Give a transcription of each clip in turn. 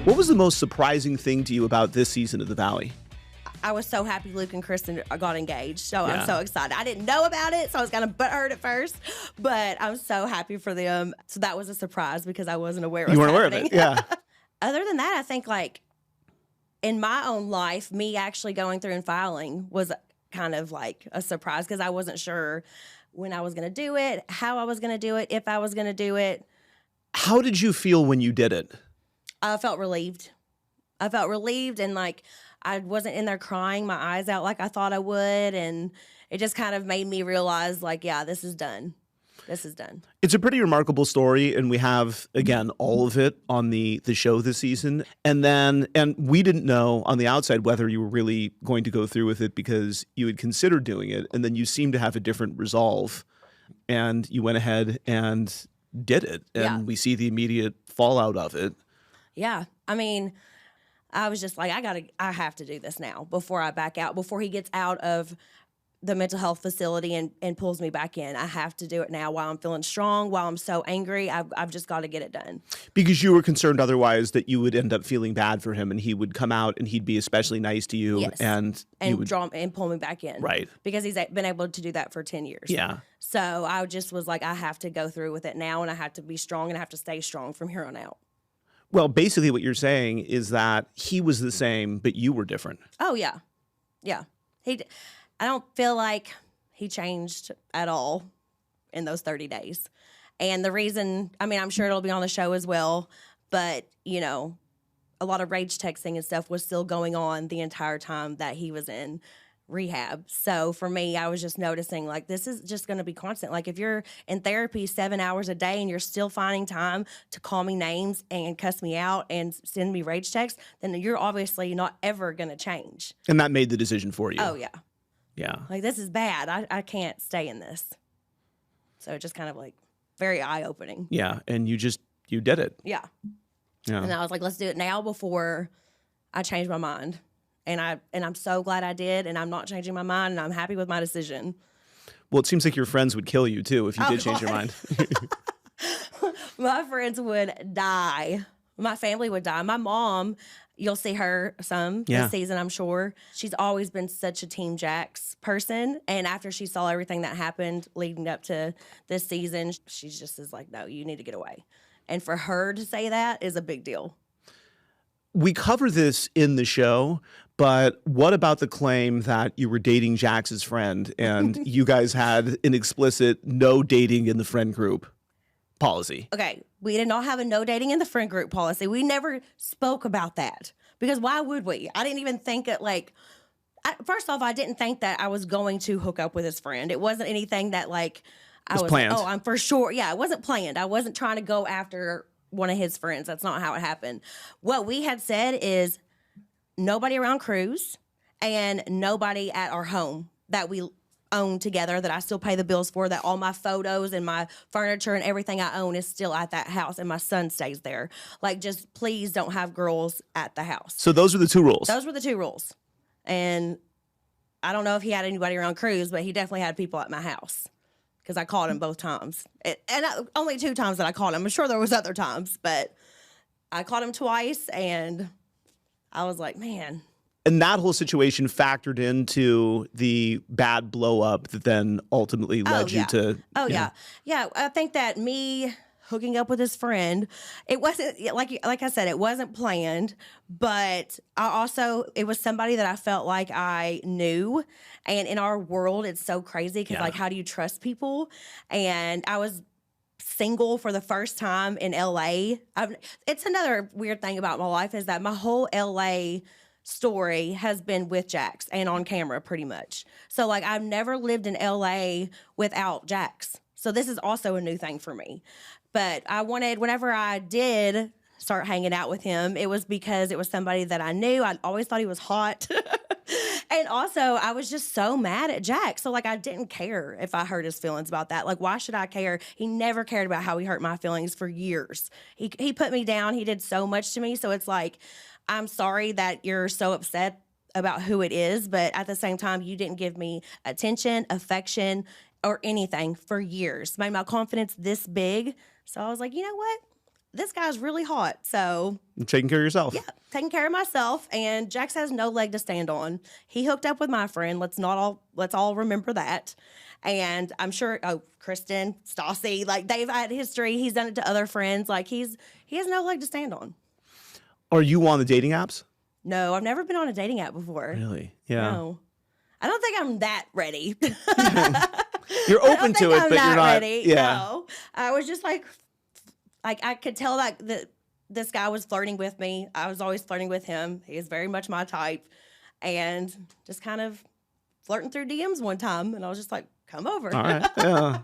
What was the most surprising thing to you about this season of The Valley? I was so happy Luke and Kristen got engaged. So Yeah. I'm so excited. I didn't know about it, so I was kind of butthurt at first. But I'm so happy for them. So that was a surprise because I wasn't aware it was You weren't happening. aware of it, yeah. Other than that, I think like in my own life, me actually going through and filing was kind of like a surprise because I wasn't sure when I was going to do it, how I was going to do it, if I was going to do it. How did you feel when you did it? I felt relieved. And like I wasn't in there crying my eyes out like I thought I would. And it just kind of made me realize like, yeah, this is done. This is done. It's a pretty remarkable story, and we have, again, all of it on the show this season. And we didn't know on the outside whether you were really going to go through with it because you had considered doing it, and then you seemed to have a different resolve, and you went ahead and did it. And we see the immediate fallout of it. Yeah. I mean, I was just like, I have to do this now before I back out, before he gets out of the mental health facility and pulls me back in. I have to do it now while I'm feeling strong, while I'm so angry. I've just got to get it done. Because you were concerned otherwise that you would end up feeling bad for him and he would come out and he'd be especially nice to you. Yes. And you would draw and pull me back in. Right. Because he's been able to do that for 10 years. Yeah. So I just was like, I have to go through with it now and I have to be strong and I have to stay strong from here on out. Well, basically what you're saying is that he was the same, but you were different. Oh, yeah. Yeah. I don't feel like he changed at all in those 30 days. And the reason, I mean, I'm sure it'll be on the show as well, but, you know, a lot of rage texting and stuff was still going on the entire time that he was in rehab. So for me, I was just noticing like this is just going to be constant. Like if you're in therapy 7 hours a day and you're still finding time to call me names and cuss me out and send me rage texts, then you're obviously not ever going to change. And that made the decision for you. Oh, yeah. Yeah. Like this is bad. I can't stay in this. So just kind of like very eye-opening. Yeah. And you did it. Yeah. Yeah. And I was like, let's do it now before I change my mind. And I'm so glad I did, and I'm not changing my mind, and I'm happy with my decision. Well, it seems like your friends would kill you, too, if you did change your mind. My friends would die. My family would die. My mom, you'll see her this season, I'm sure. She's always been such a Team Jax person, and after she saw everything that happened leading up to this season, she just is like, no, you need to get away. And for her to say that is a big deal. We cover this in the show, but what about the claim that you were dating Jax's friend and you guys had an explicit no dating in the friend group policy? Okay, we did not have a no dating in the friend group policy. We never spoke about that because why would we? I didn't even think it first off, I didn't think that I was going to hook up with his friend. It wasn't anything that I was planned. Oh, I'm for sure. Yeah, it wasn't planned. I wasn't trying to go after one of his friends. That's not how it happened. What we had said is nobody around Cruz and nobody at our home that we own together that I still pay the bills for, that all my photos and my furniture and everything I own is still at that house and my son stays there. Like, just please don't have girls at the house. So those were the two rules. Those were the two rules. And I don't know if he had anybody around Cruz, but he definitely had people at my house. Because I called him both times. Only 2 times that I called him. I'm sure there was other times, but I called him twice, and I was like, man. And that whole situation factored into the bad blow up that then ultimately led you to... Oh, yeah. Yeah, I think that me hooking up with his friend, it wasn't, like I said, it wasn't planned, but it was somebody that I felt like I knew. And in our world, it's so crazy because, how do you trust people? And I was single for the first time in L.A. It's another weird thing about my life is that my whole L.A. story has been with Jax and on camera pretty much. So, I've never lived in L.A. without Jax. So this is also a new thing for me. But whenever I did start hanging out with him, it was because it was somebody that I knew. I always thought he was hot. And also, I was just so mad at Jack. So, I didn't care if I hurt his feelings about that. Why should I care? He never cared about how he hurt my feelings for years. He put me down. He did so much to me. So, it's I'm sorry that you're so upset about who it is. But at the same time, you didn't give me attention, affection, or anything for years. Made my confidence this big. So, I was like, you know what? this guy's really hot. So You're taking care of yourself. yeah, taking care of myself. And Jax has no leg to stand on. He hooked up with my friend. Let's all remember that. And I'm sure, Kristen, Stassi, like they've had history. He's done it to other friends. Like he has no leg to stand on. Are you on the dating apps? No, I've never been on a dating app before. Really? Yeah. No. I don't think I'm that ready. You're open to it, but you're not ready. Yeah. No. I was just like I could tell that this guy was flirting with me. I was always flirting with him. He is very much my type. And just kind of flirting through DMs one time. And I was just like, come over. All right. Yeah.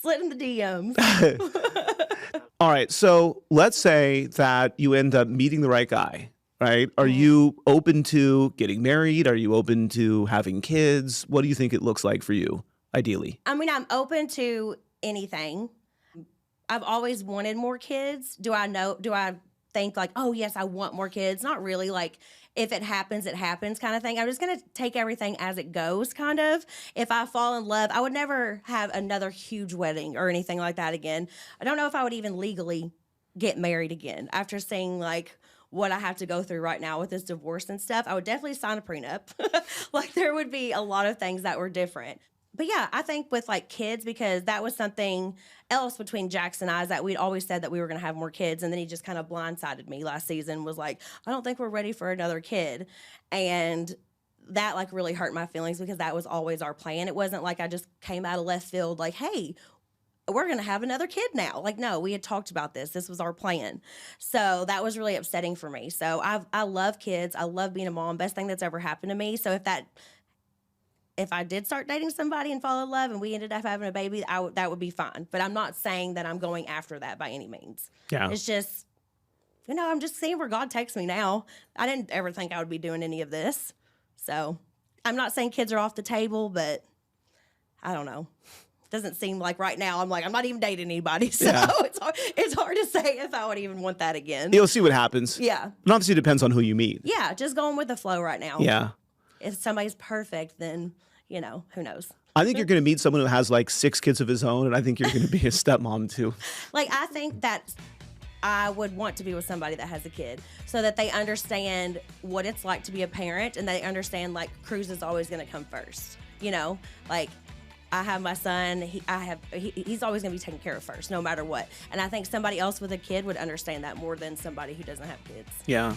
Slid in the DMs. All right. So let's say that you end up meeting the right guy, right? Are you open to getting married? Are you open to having kids? What do you think it looks like for you, ideally? I mean, I'm open to anything. I've always wanted more kids. Do I think like, oh yes, I want more kids? Not really. Like, if it happens kind of thing. I'm just going to take everything as it goes, kind of. If I fall in love, I would never have another huge wedding or anything like that again. I don't know if I would even legally get married again after seeing like what I have to go through right now with this divorce and stuff. I would definitely sign a prenup. Like there would be a lot of things that were different. But yeah, I think with like kids, because that was something else between Jax and I, is that we'd always said that we were going to have more kids. And then he just kind of blindsided me last season, was like, I don't think we're ready for another kid. And that like really hurt my feelings because that was always our plan. It wasn't like I just came out of left field like, hey, we're going to have another kid now. Like, no, we had talked about this. This was our plan. So that was really upsetting for me. So I love kids. I love being a mom. Best thing that's ever happened to me. So if I did start dating somebody and fall in love and we ended up having a baby, that would be fine. But I'm not saying that I'm going after that by any means. Yeah. It's just, I'm just seeing where God takes me now. I didn't ever think I would be doing any of this. So I'm not saying kids are off the table, but I don't know. Doesn't seem like right now I'm not even dating anybody. So Yeah. it's hard to say if I would even want that again. You'll see what happens. Yeah. And obviously it depends on who you meet. Yeah, just going with the flow right now. Yeah. If somebody's perfect, then, who knows? I think you're going to meet someone who has like 6 kids of his own, and I think you're going to be a stepmom too. Like, I think that I would want to be with somebody that has a kid so that they understand what it's like to be a parent, and they understand, like, Cruz is always going to come first. Like, I have my son. He's always going to be taken care of first, no matter what. And I think somebody else with a kid would understand that more than somebody who doesn't have kids. Yeah.